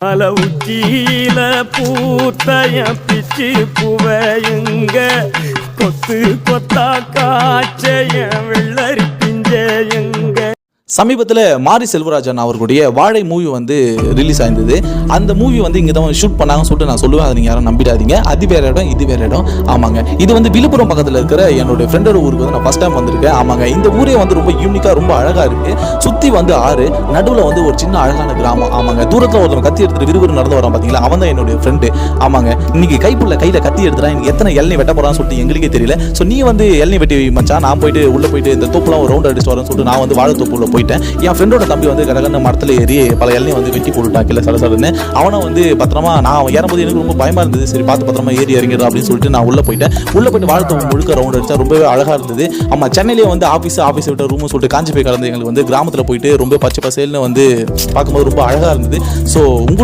மலை உச்சியில பூத்தைய பிச்சு புவையுங்க கொத்து கொத்தா காய்ச்சைய வெள்ளரி பிஞ்சையுங்க. சமீபத்தில் மாரி செல்வராஜன் அவர்களுடைய வாழை மூவி வந்து ரிலீஸ் ஆயிருந்தது. அந்த மூவி வந்து இங்கே தான் ஷூட் பண்ணாங்கன்னு சொல்லிட்டு நான் சொல்லுவேன், அதை நீங்கள் யாரும் நம்பிடாதீங்க. அது வேறு இடம், இது வேறு இடம். ஆமாங்க, இது வந்து விழுப்புரம் பக்கத்தில் இருக்கிற என்னுடைய ஃப்ரெண்டோட ஊருக்கு வந்து நான் ஃபஸ்ட் டைம் வந்திருக்கேன். ஆமாங்க, இந்த ஊரே வந்து ரொம்ப யூனிக்காக ரொம்ப அழகாக இருக்குது. சுற்றி வந்து ஆறு, நடுவில் வந்து ஒரு சின்ன அழகான கிராமம். ஆமாங்க, தூரத்தில் ஒருத்தன் கத்தி எடுத்துட்டு விறுவிறு நடந்து வரான் பார்த்தீங்களா, அவன் தான் என்னுடைய ஃப்ரெண்டு. ஆமாங்க, இன்னைக்கு கைப்புள்ள கையில் கத்தி எடுத்துறான். எனக்கு எத்தனை இளநீ வெட்ட போகிறான்னு சொல்லிட்டு எங்களுக்கே தெரியல. ஸோ நீ வந்து இளநீ வெட்டி மச்சான், நான் போயிட்டு உள்ளே போயிட்டு இந்த தோப்புலாம் ஒரு ரவுண்ட் அடிச்சு வரேன்னு சொல்லிட்டு நான் வந்து வாழைத்தோப்புள்ள போயிட்டேன். என் ஃப்ரெண்டோட தம்பி வந்து கடகன்னு மரத்தில் ஏறி பல இளநீ வந்து வெட்டி போட்டுட்டா கீழே சடசடன்னு. அவனை வந்து பத்திரமா நான் ஏறும்போது எனக்கு ரொம்ப பயமா இருந்தது. சரி பார்த்து பத்திரமா ஏறி இறங்கிடுறா அப்படின்னு சொல்லிட்டு நான் உள்ளே போயிட்டு வாழைத்தோப்பு முழுக்க ரவுண்ட் அடிச்சா ரொம்பவே அழகாக இருந்தது. ஆமாம், சென்னையிலேயே வந்து ஆஃபீஸ் விட்ட ரூம்னு சொல்லிட்டு காஞ்சி போய் கலந்து எங்களுக்கு வந்து கிராமத்தில் போயிட்டு ரொம்ப பச்சை பசேல்னு வந்து பார்க்கும்போது ரொம்ப அழகாக இருந்தது. ஸோ உங்களுக்கு